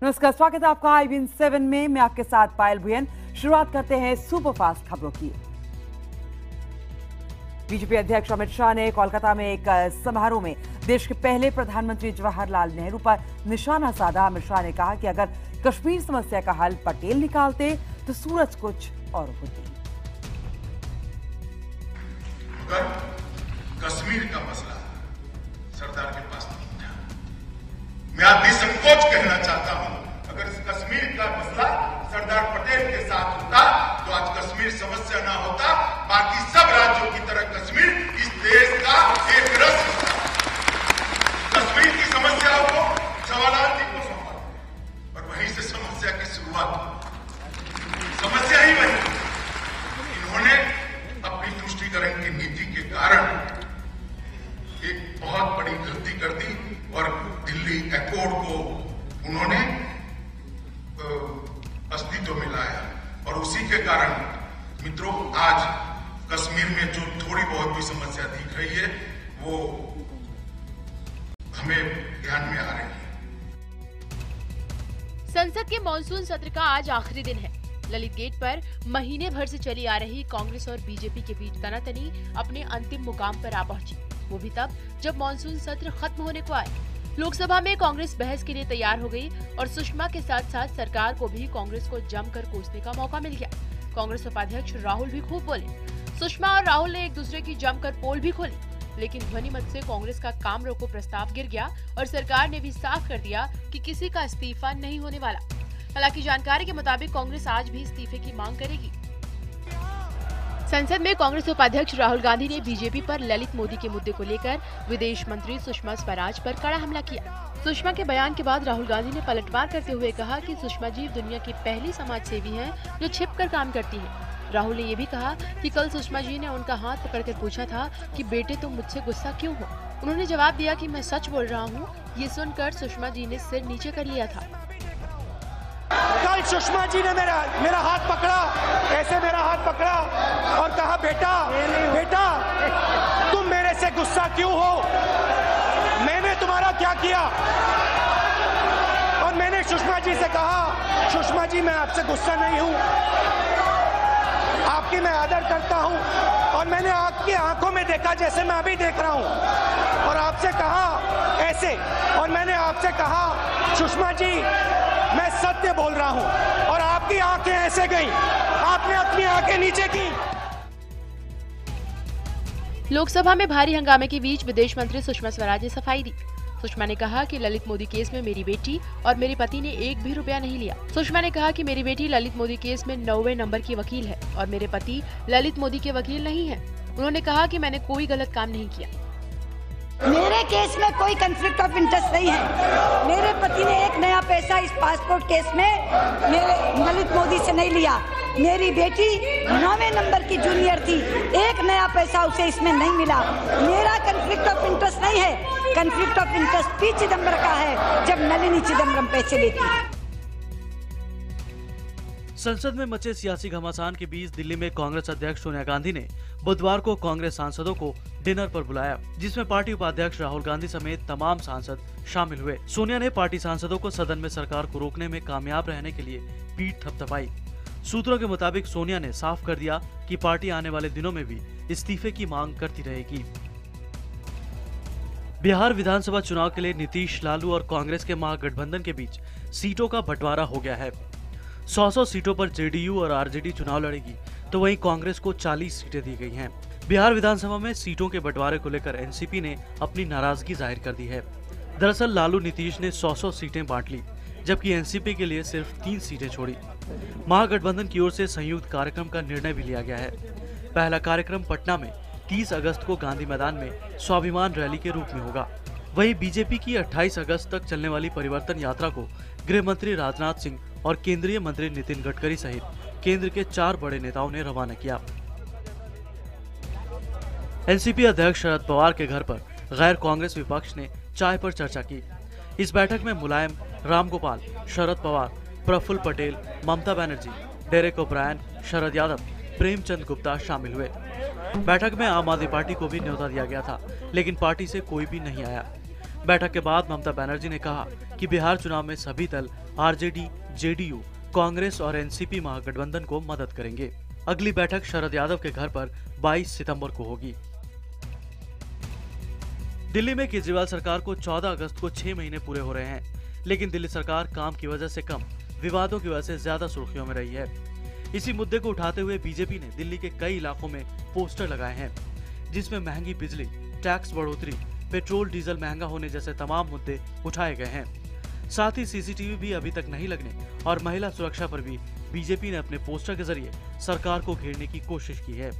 नमस्कार, स्वागत है आपका IBN7 में। मैं आपके साथ पायल भुयन। शुरुआत करते हैं सुपरफास्ट खबरों की। बीजेपी अध्यक्ष अमित शाह ने कोलकाता में एक समारोह में देश के पहले प्रधानमंत्री जवाहरलाल नेहरू पर निशाना साधा। अमित शाह ने कहा कि अगर कश्मीर समस्या का हल पटेल निकालते तो सूरज कुछ और होती। अगर कश्मीर का मसला सरदार के पास नहीं था, मैं आप निसंकोच कहना चाहता हूं, अगर इस कश्मीर का मसला सरदार पटेल के साथ होता तो आज कश्मीर समस्या ना होता। बाकी सब राज्यों की तरह कश्मीर इस देश का एक रस होता। कश्मीर की समस्याओं को जवाहरलाल जी को सौंपा और वहीं से समस्या की शुरुआत हुई। समस्या ही वही। इन्होंने अपनी तुष्टीकरण की नीति के कारण एक बहुत बड़ी गलती कर दी और दिल्ली एकॉर्ड को उन्होंने अस्तित्व में लाया और उसी के कारण मित्रों आज कश्मीर में जो थोड़ी बहुत भी समस्या दिख रही है वो हमें ध्यान में आ रही है। संसद के मॉनसून सत्र का आज आखिरी दिन है। ललित गेट पर महीने भर से चली आ रही कांग्रेस और बीजेपी के बीच तनातनी अपने अंतिम मुकाम पर आ पहुंची, वो भी तब जब मॉनसून सत्र खत्म होने को आए। लोकसभा में कांग्रेस बहस के लिए तैयार हो गई और सुषमा के साथ साथ सरकार को भी कांग्रेस को जमकर कोसने का मौका मिल गया। कांग्रेस उपाध्यक्ष राहुल भी खूब बोले। सुषमा और राहुल ने एक दूसरे की जमकर पोल भी खोली, लेकिन ध्वनिमत से कांग्रेस का काम रोको प्रस्ताव गिर गया और सरकार ने भी साफ कर दिया कि किसी का इस्तीफा नहीं होने वाला। हालांकि जानकारी के मुताबिक कांग्रेस आज भी इस्तीफे की मांग करेगी। संसद में कांग्रेस उपाध्यक्ष राहुल गांधी ने बीजेपी पर ललित मोदी के मुद्दे को लेकर विदेश मंत्री सुषमा स्वराज पर कड़ा हमला किया। सुषमा के बयान के बाद राहुल गांधी ने पलटवार करते हुए कहा कि सुषमा जी दुनिया की पहली समाज सेवी हैं जो छिपकर काम करती हैं। राहुल ने ये भी कहा कि कल सुषमा जी ने उनका हाथ पकड़कर पूछा था कि बेटे तुम मुझसे गुस्सा क्यों हो। उन्होंने जवाब दिया कि मैं सच बोल रहा हूँ। ये सुनकर सुषमा जी ने सिर नीचे कर लिया था। कल सुषमा जी ने मेरा हाथ पकड़ा, ऐसे मेरा हाथ पकड़ा और कहा बेटा तुम मेरे से गुस्सा क्यों हो, मैंने तुम्हारा क्या किया। और मैंने सुषमा जी से कहा, सुषमा जी मैं आपसे गुस्सा नहीं हूं, आपकी मैं आदर करता हूं और मैंने आपकी आंखों में देखा जैसे मैं अभी देख रहा हूं और आपसे कहा ऐसे, और मैंने आपसे कहा सुषमा जी मैं सत्य बोल रहा हूं और आपकी आंखें ऐसे गई, आपने अपनी आंखें नीचे की। लोकसभा में भारी हंगामे के बीच विदेश मंत्री सुषमा स्वराज ने सफाई दी। सुषमा ने कहा कि ललित मोदी केस में मेरी बेटी और मेरे पति ने एक भी रुपया नहीं लिया। सुषमा ने कहा कि मेरी बेटी ललित मोदी केस में 90वें नंबर की वकील है और मेरे पति ललित मोदी के वकील नहीं है। उन्होंने कहा कि मैंने कोई गलत काम नहीं किया। मेरे केस में कोई कंफ्लिक्ट ऑफ इंटरेस्ट नहीं है। मेरे पति ने एक नया पैसा इस पासपोर्ट केस में मेरे ललित मोदी से नहीं लिया। मेरी बेटी 9वें नंबर की जूनियर थी, एक नया पैसा उसे इसमें नहीं मिला। मेरा कंफ्लिक्ट ऑफ इंटरेस्ट नहीं है। Conflict of interest P Chidambaram का है, जब नलिनी चिदम्बरम पैसे लेती है। संसद में मचे सियासी घमासान के बीच दिल्ली में कांग्रेस अध्यक्ष सोनिया गांधी ने बुधवार को कांग्रेस सांसदों को डिनर पर बुलाया, जिसमें पार्टी उपाध्यक्ष राहुल गांधी समेत तमाम सांसद शामिल हुए। सोनिया ने पार्टी सांसदों को सदन में सरकार को रोकने में कामयाब रहने के लिए पीठ थपथपाई। सूत्रों के मुताबिक सोनिया ने साफ कर दिया कि पार्टी आने वाले दिनों में भी इस्तीफे की मांग करती रहेगी। बिहार विधानसभा चुनाव के लिए नीतीश, लालू और कांग्रेस के महागठबंधन के बीच सीटों का बंटवारा हो गया है। 100 सीटों पर जेडीयू और आरजेडी चुनाव लड़ेगी, तो वहीं कांग्रेस को 40 सीटें दी गई हैं। बिहार विधानसभा में सीटों के बंटवारे को लेकर एनसीपी ने अपनी नाराजगी जाहिर कर दी है। दरअसल लालू नीतीश ने 100 सीटें बांट ली, जबकि एनसीपी के लिए सिर्फ 3 सीटें छोड़ी। महागठबंधन की ओर से संयुक्त कार्यक्रम का निर्णय भी लिया गया है। पहला कार्यक्रम पटना में 30 अगस्त को गांधी मैदान में स्वाभिमान रैली के रूप में होगा। वहीं बीजेपी की 28 अगस्त तक चलने वाली परिवर्तन यात्रा को गृह मंत्री राजनाथ सिंह और केंद्रीय मंत्री नितिन गडकरी सहित केंद्र के 4 बड़े नेताओं ने रवाना किया। एनसीपी अध्यक्ष शरद पवार के घर पर गैर कांग्रेस विपक्ष ने चाय पर चर्चा की। इस बैठक में मुलायम, रामगोपाल, शरद पवार, प्रफुल्ल पटेल, ममता बनर्जी, डेरेक ओब्रायन, शरद यादव, प्रेमचंद गुप्ता शामिल हुए। बैठक में आम आदमी पार्टी को भी न्योता दिया गया था, लेकिन पार्टी से कोई भी नहीं आया। बैठक के बाद ममता बनर्जी ने कहा कि बिहार चुनाव में सभी दल आरजेडी, जेडीयू, कांग्रेस और एनसीपी महागठबंधन को मदद करेंगे। अगली बैठक शरद यादव के घर पर 22 सितंबर को होगी। दिल्ली में केजरीवाल सरकार को 14 अगस्त को 6 महीने पूरे हो रहे हैं, लेकिन दिल्ली सरकार काम की वजह से कम, विवादों की वजह से ज्यादा सुर्खियों में रही है। इसी मुद्दे को उठाते हुए बीजेपी ने दिल्ली के कई इलाकों में पोस्टर लगाए हैं, जिसमें महंगी बिजली, टैक्स बढ़ोतरी, पेट्रोल डीजल महंगा होने जैसे तमाम मुद्दे उठाए गए हैं। साथ ही सीसीटीवी भी अभी तक नहीं लगने और महिला सुरक्षा पर भी बीजेपी ने अपने पोस्टर के जरिए सरकार को घेरने की कोशिश की है।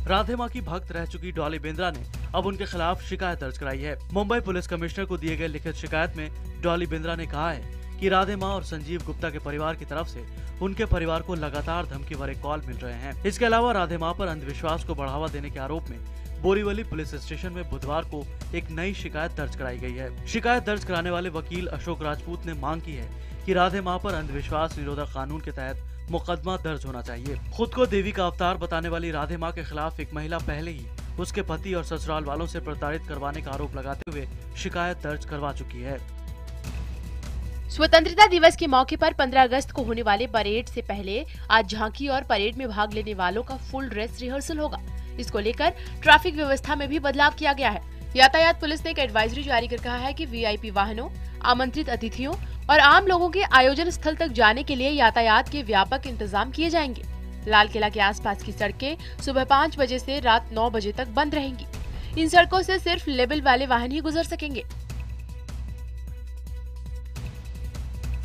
राधे मां की भक्त रह चुकी डॉली बिंद्रा ने अब उनके खिलाफ शिकायत दर्ज कराई है। मुंबई पुलिस कमिश्नर को दिए गए लिखित शिकायत में डॉली बिंद्रा ने कहा है कि राधे मां और संजीव गुप्ता के परिवार की तरफ से उनके परिवार को लगातार धमकी भरे कॉल मिल रहे हैं। इसके अलावा राधे मां पर अंधविश्वास को बढ़ावा देने के आरोप में बोरीवली पुलिस स्टेशन में बुधवार को एक नई शिकायत दर्ज कराई गई है। शिकायत दर्ज कराने वाले वकील अशोक राजपूत ने मांग की है कि राधे मां पर अंधविश्वास निरोधक कानून के तहत मुकदमा दर्ज होना चाहिए। खुद को देवी का अवतार बताने वाली राधे मां के खिलाफ एक महिला पहले ही उसके पति और ससुराल वालों से प्रताड़ित करवाने का आरोप लगाते हुए शिकायत दर्ज करवा चुकी है। स्वतंत्रता दिवस के मौके पर 15 अगस्त को होने वाले परेड से पहले आज झांकी और परेड में भाग लेने वालों का फुल ड्रेस रिहर्सल होगा। इसको लेकर ट्रैफिक व्यवस्था में भी बदलाव किया गया है। यातायात पुलिस ने एक एडवाइजरी जारी कर कहा है कि वीआईपी वाहनों, आमंत्रित अतिथियों और आम लोगों के आयोजन स्थल तक जाने के लिए यातायात के व्यापक इंतजाम किए जाएंगे। लाल किला के आसपास की सड़कें सुबह 5 बजे से रात 9 बजे तक बंद रहेंगी। इन सड़कों से सिर्फ लेबल वाले वाहन ही गुजर सकेंगे।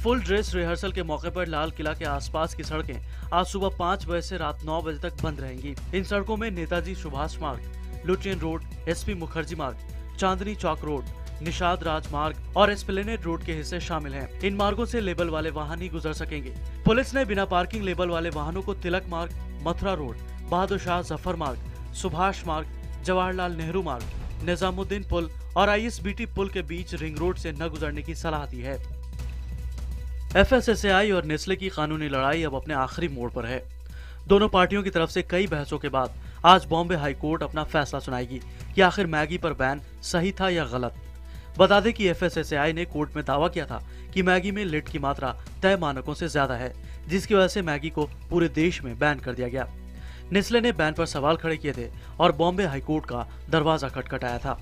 फुल ड्रेस रिहर्सल के मौके पर लाल किला के आसपास की सड़कें आज सुबह 5 बजे से रात 9 बजे तक बंद रहेंगी। इन सड़कों में नेताजी सुभाष मार्ग, लुटियन रोड, एसपी मुखर्जी मार्ग, चांदनी चौक रोड, निषाद राज मार्ग और एस्प्लेनेड रोड के हिस्से शामिल हैं। इन मार्गों से लेबल वाले वाहन ही गुजर सकेंगे। पुलिस ने बिना पार्किंग लेबल वाले वाहनों को तिलक मार्ग, मथुरा रोड, बहादुर शाह जफर मार्ग, सुभाष मार्ग, जवाहरलाल नेहरू मार्ग, निजामुद्दीन पुल और आईएसबीटी पुल के बीच रिंग रोड से न गुजरने की सलाह दी है। एफएसएसएआई और नेस्ले की कानूनी लड़ाई अब अपने आखिरी मोड़ पर है। दोनों पार्टियों की तरफ से कई बहसों के बाद आज बॉम्बे हाई कोर्ट अपना फैसला सुनाएगी कि आखिर मैगी पर बैन सही था या गलत। बता दें कि एफएसएसएआई ने कोर्ट में दावा किया था कि मैगी में लेड की मात्रा तय मानकों से ज्यादा है, जिसकी वजह से मैगी को पूरे देश में बैन कर दिया गया। नेस्ले ने बैन पर सवाल खड़े किए थे और बॉम्बे हाई कोर्ट का दरवाजा खटखटाया था।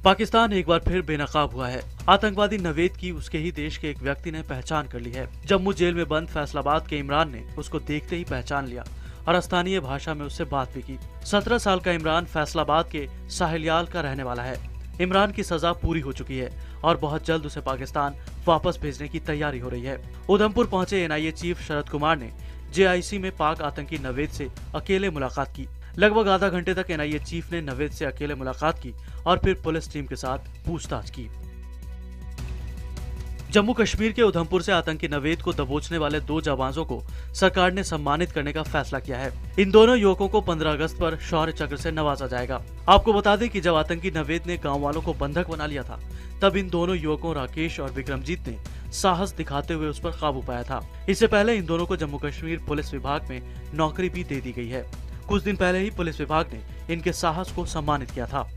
पाकिस्तान एक बार फिर बेनकाब हुआ है। आतंकवादी नवेद की उसके ही देश के एक व्यक्ति ने पहचान कर ली है। जम्मू जेल में बंद फैसलाबाद के इमरान ने उसको देखते ही पहचान लिया और स्थानीय भाषा में उससे बात भी की। 17 साल का इमरान फैसलाबाद के साहिलयाल का रहने वाला है। इमरान की सजा पूरी हो चुकी है और बहुत जल्द उसे पाकिस्तान वापस भेजने की तैयारी हो रही है। उधमपुर पहुंचे एनआईए चीफ शरद कुमार ने जेआईसी में पाक आतंकी नवेद से अकेले मुलाकात की। लगभग आधा घंटे तक एनआईए चीफ ने नवेद से अकेले मुलाकात की और फिर पुलिस टीम के साथ पूछताछ की। जम्मू कश्मीर के उधमपुर से आतंकी नवेद को दबोचने वाले 2 जाबाजों को सरकार ने सम्मानित करने का फैसला किया है। इन दोनों युवकों को 15 अगस्त पर शौर्य चक्र से नवाजा जाएगा। आपको बता दें कि जब आतंकी नवेद ने गांव वालों को बंधक बना लिया था, तब इन दोनों युवकों राकेश और विक्रमजीत ने साहस दिखाते हुए उस पर काबू पाया था। इससे पहले इन दोनों को जम्मू कश्मीर पुलिस विभाग में नौकरी भी दे दी गई है। कुछ दिन पहले ही पुलिस विभाग ने इनके साहस को सम्मानित किया था।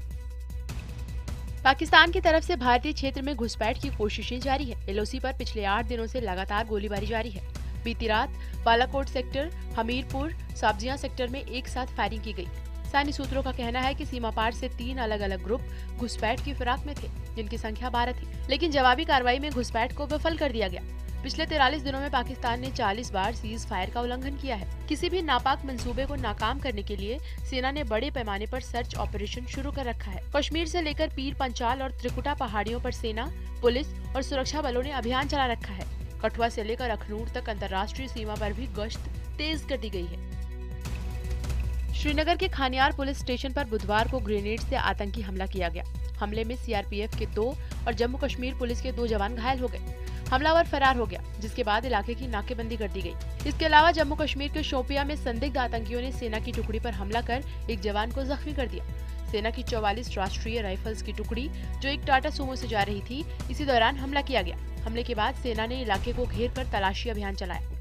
पाकिस्तान की तरफ से भारतीय क्षेत्र में घुसपैठ की कोशिशें जारी है। एलओसी पर पिछले 8 दिनों से लगातार गोलीबारी जारी है। बीती रात बालाकोट सेक्टर, हमीरपुर, सब्जियां सेक्टर में एक साथ फायरिंग की गई। स्थानीय सूत्रों का कहना है कि सीमा पार से 3 अलग अलग ग्रुप घुसपैठ की फिराक में थे, जिनकी संख्या 12 थी, लेकिन जवाबी कार्रवाई में घुसपैठ को विफल कर दिया गया। पिछले 43 दिनों में पाकिस्तान ने 40 बार सीज फायर का उल्लंघन किया है। किसी भी नापाक मंसूबे को नाकाम करने के लिए सेना ने बड़े पैमाने पर सर्च ऑपरेशन शुरू कर रखा है। कश्मीर से लेकर पीर पंचाल और त्रिकुटा पहाड़ियों पर सेना, पुलिस और सुरक्षा बलों ने अभियान चला रखा है। कठुआ से लेकर अखनूर तक अंतर्राष्ट्रीय सीमा पर भी गश्त तेज कर दी गई है। श्रीनगर के खानियार पुलिस स्टेशन पर बुधवार को ग्रेनेड से आतंकी हमला किया गया। हमले में सीआरपीएफ के 2 और जम्मू कश्मीर पुलिस के 2 जवान घायल हो गए। हमलावर फरार हो गया, जिसके बाद इलाके की नाकेबंदी कर दी गई। इसके अलावा जम्मू कश्मीर के शोपिया में संदिग्ध आतंकियों ने सेना की टुकड़ी पर हमला कर एक जवान को जख्मी कर दिया। सेना की 44 राष्ट्रीय राइफल्स की टुकड़ी जो एक टाटा सूमो से जा रही थी, इसी दौरान हमला किया गया। हमले के बाद सेना ने इलाके को घेर कर तलाशी अभियान चलाया।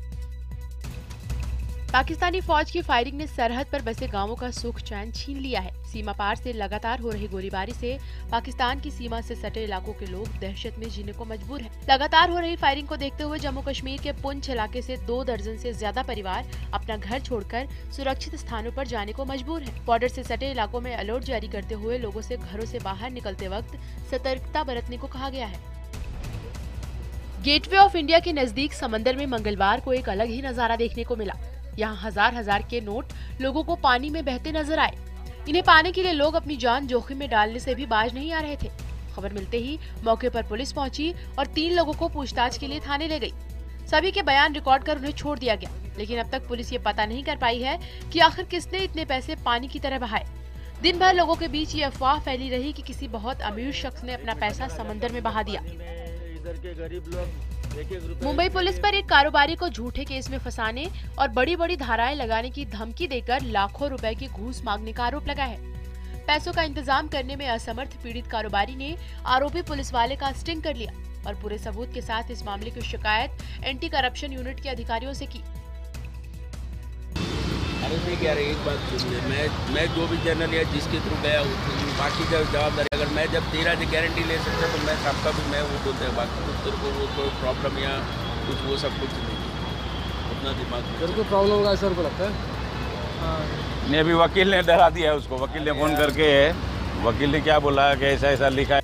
पाकिस्तानी फौज की फायरिंग ने सरहद पर बसे गांवों का सुख चैन छीन लिया है। सीमा पार से लगातार हो रही गोलीबारी से पाकिस्तान की सीमा से सटे इलाकों के लोग दहशत में जीने को मजबूर हैं। लगातार हो रही फायरिंग को देखते हुए जम्मू कश्मीर के पुंछ इलाके से 2 दर्जन से ज्यादा परिवार अपना घर छोड़कर सुरक्षित स्थानों पर जाने को मजबूर हैं। बॉर्डर से सटे इलाकों में अलर्ट जारी करते हुए लोगों से घरों से बाहर निकलते वक्त सतर्कता बरतने को कहा गया है। गेटवे ऑफ इंडिया के नजदीक समंदर में मंगलवार को एक अलग ही नजारा देखने को मिला। यहाँ हजार के नोट लोगों को पानी में बहते नजर आए। इन्हें पाने के लिए लोग अपनी जान जोखिम में डालने से भी बाज नहीं आ रहे थे। खबर मिलते ही मौके पर पुलिस पहुंची और 3 लोगों को पूछताछ के लिए थाने ले गई। सभी के बयान रिकॉर्ड कर उन्हें छोड़ दिया गया, लेकिन अब तक पुलिस ये पता नहीं कर पाई है कि आखिर किसने इतने पैसे पानी की तरह बहाए। दिन भर लोगों के बीच ये अफवाह फैली रही कि किसी बहुत अमीर शख्स ने अपना पैसा समंदर में बहा दिया। इधर के गरीब लोग मुंबई पुलिस पर एक कारोबारी को झूठे केस में फंसाने और बड़ी बड़ी धाराएं लगाने की धमकी देकर लाखों रुपए की घूस मांगने का आरोप लगा है। पैसों का इंतजाम करने में असमर्थ पीड़ित कारोबारी ने आरोपी पुलिस वाले का स्टिंग कर लिया और पूरे सबूत के साथ इस मामले की शिकायत एंटी करप्शन यूनिट के अधिकारियों से की। अरे नहीं कह रहे, एक बात सुनिए, मैं जो भी चैनल या जिसके थ्रू गया बाकी का जवाबदारी, अगर मैं जब तेरा जो गारंटी ले सकता तो मैं सबका भी मैं वो बोलता है, बाकी तो तेरे को वो कोई प्रॉब्लम या कुछ वो सब कुछ नहीं है, उतना दिमाग तेरे को प्रॉब्लम होगा सर को लगता है। हाँ नहीं, अभी वकील ने डरा दिया है उसको, वकील ने फोन करके वकील ने क्या बोला कि ऐसा ऐसा लिखा है।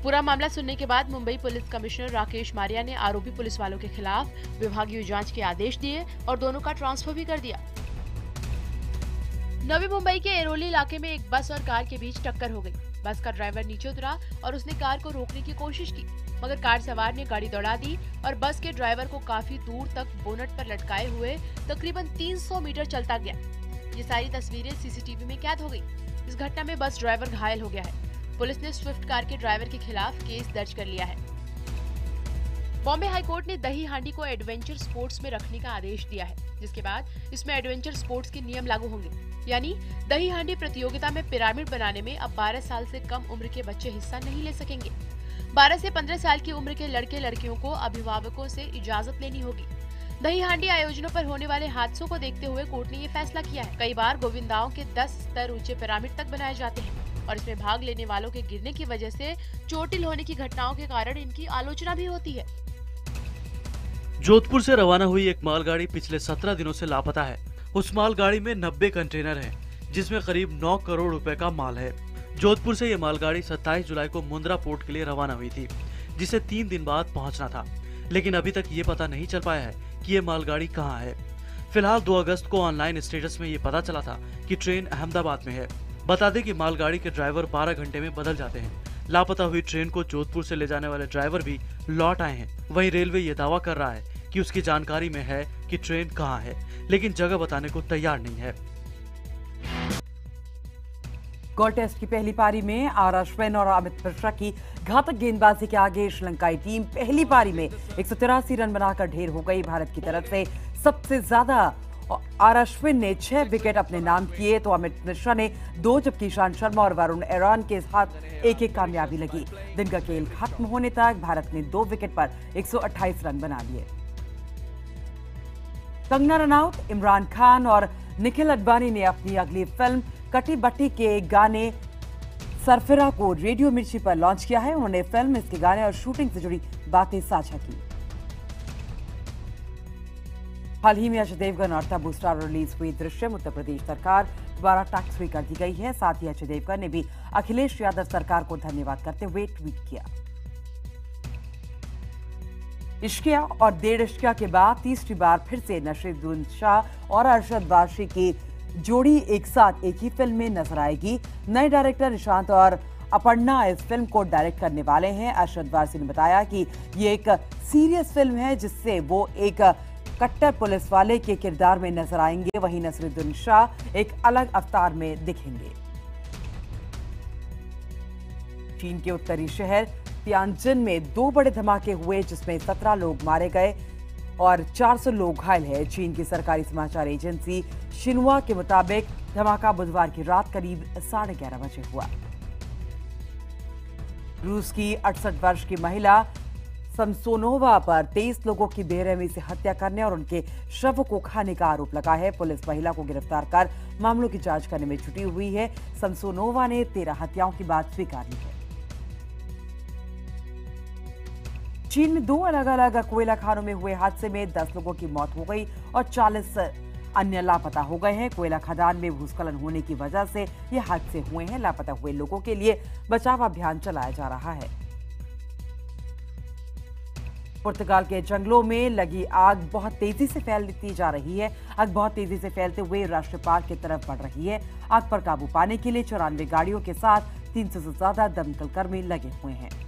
पूरा मामला सुनने के बाद मुंबई पुलिस कमिश्नर राकेश मारिया ने आरोपी पुलिस वालों के खिलाफ विभागीय जांच के आदेश दिए और दोनों का ट्रांसफर भी कर दिया। नवी मुंबई के एरोली इलाके में एक बस और कार के बीच टक्कर हो गई। बस का ड्राइवर नीचे उतरा और उसने कार को रोकने की कोशिश की, मगर कार सवार ने गाड़ी दौड़ा दी और बस के ड्राइवर को काफी दूर तक बोनट पर लटकाए हुए तकरीबन 300 मीटर चलता गया। ये सारी तस्वीरें सीसीटीवी में कैद हो गई। इस घटना में बस ड्राइवर घायल हो गया है। पुलिस ने स्विफ्ट कार के ड्राइवर के खिलाफ केस दर्ज कर लिया है। बॉम्बे हाईकोर्ट ने दही हांडी को एडवेंचर स्पोर्ट्स में रखने का आदेश दिया है, जिसके बाद इसमें एडवेंचर स्पोर्ट्स के नियम लागू होंगे। यानी दही हांडी प्रतियोगिता में पिरामिड बनाने में अब 12 साल से कम उम्र के बच्चे हिस्सा नहीं ले सकेंगे। 12 से 15 साल की उम्र के लड़के लड़कियों को अभिभावकों से इजाजत लेनी होगी। दही हांडी आयोजनों पर होने वाले हादसों को देखते हुए कोर्ट ने ये फैसला किया है। कई बार गोविंदाओं के 10 स्तर ऊंचे पिरामिड तक बनाए जाते हैं और इसमें भाग लेने वालों के गिरने की वजह से चोटिल होने की घटनाओं के कारण इनकी आलोचना भी होती है। जोधपुर से रवाना हुई एक मालगाड़ी पिछले 17 दिनों से लापता है। उस मालगाड़ी में 90 कंटेनर हैं, जिसमें करीब 9 करोड़ रुपए का माल है। जोधपुर से ये मालगाड़ी 27 जुलाई को मुंद्रा पोर्ट के लिए रवाना हुई थी, जिसे 3 दिन बाद पहुंचना था, लेकिन अभी तक ये पता नहीं चल पाया है कि ये मालगाड़ी कहाँ है। फिलहाल 2 अगस्त को ऑनलाइन स्टेटस में ये पता चला था कि ट्रेन अहमदाबाद में है। बता दें कि मालगाड़ी के ड्राइवर 12 घंटे में बदल जाते हैं। लापता हुई ट्रेन को जोधपुर से ले जाने वाले ड्राइवर भी लौट आए हैं। वहीं रेलवे ये दावा कर रहा है कि उसकी जानकारी में है कि ट्रेन कहाँ है, लेकिन जगह बताने को तैयार नहीं है। गोल्ड टेस्ट की पहली पारी में आर अश्विन और अमित मिश्रा की घातक गेंदबाजी के आगे श्रीलंकाई टीम पहली पारी में 183 रन बनाकर ढेर हो गई। भारत की तरफ से सबसे ज्यादा आर अश्विन ने 6 विकेट अपने नाम किए, तो अमित मिश्रा ने 2, जबकि ईशांत शर्मा और वरुण एरान के साथ एक कामयाबी लगी। दिन का खेल खत्म होने तक भारत ने 2 विकेट पर 128 रन बना लिए। कंगना रनौत, इमरान खान और निखिल अडवाणी ने अपनी अगली फिल्म कटी बट्टी के गाने सरफिरा को रेडियो मिर्ची पर लॉन्च किया है। उन्होंने फिल्म, इसके गाने और शूटिंग से जुड़ी बातें साझा की। हाल ही में अजय देवगन और तब्बू स्टार रिलीज हुई दृश्यम उत्तर प्रदेश सरकार द्वारा टैक्स फ्री कर दी गई है। साथ ही अजय देवगन ने भी अखिलेश यादव सरकार को धन्यवाद करते हुए ट्वीट किया। इश्किया और डेढ़ इश्किया के बाद तीसरी बार फिर से नसीरुद्दीन शाह और अरशद वारसी की जोड़ी एक साथ एक ही फिल्म में नजर आएगी। नए डायरेक्टर निशांत और अपर्णा इस फिल्म को डायरेक्ट करने वाले हैं। अरशद वारसी ने बताया कि ये एक सीरियस फिल्म है, जिससे वो एक कट्टर पुलिस वाले के किरदार में नजर आएंगे। वहीं नसीरुद्दीन शाह एक अलग अवतार में दिखेंगे। चीन के उत्तरी शहर तियानजिन में 2 बड़े धमाके हुए, जिसमें 17 लोग मारे गए और 400 लोग घायल हैं। चीन की सरकारी समाचार एजेंसी शिन्हुआ के मुताबिक धमाका बुधवार की रात करीब 11:30 बजे हुआ। रूस की 68 वर्ष की महिला समसोनोवा पर 23 लोगों की बेरहमी से हत्या करने और उनके शव को खाने का आरोप लगा है। पुलिस महिला को गिरफ्तार कर मामलों की जांच करने में जुटी हुई है। समसोनोवा ने 13 हत्याओं की बात स्वीकार की है। चीन में 2 अलग अलग कोयला खानों में हुए हादसे में 10 लोगों की मौत हो गई और 40 अन्य लापता हो गए हैं। कोयला खदान में भूस्खलन होने की वजह से ये हादसे हुए हैं। लापता हुए लोगों के लिए बचाव अभियान चलाया जा रहा है। पुर्तगाल के जंगलों में लगी आग बहुत तेजी से फैलती जा रही है। आग बहुत तेजी से फैलते हुए राष्ट्रीय पार्क की तरफ बढ़ रही है। आग पर काबू पाने के लिए 94 गाड़ियों के साथ 300 से ज्यादा दमकल कर्मी लगे हुए हैं।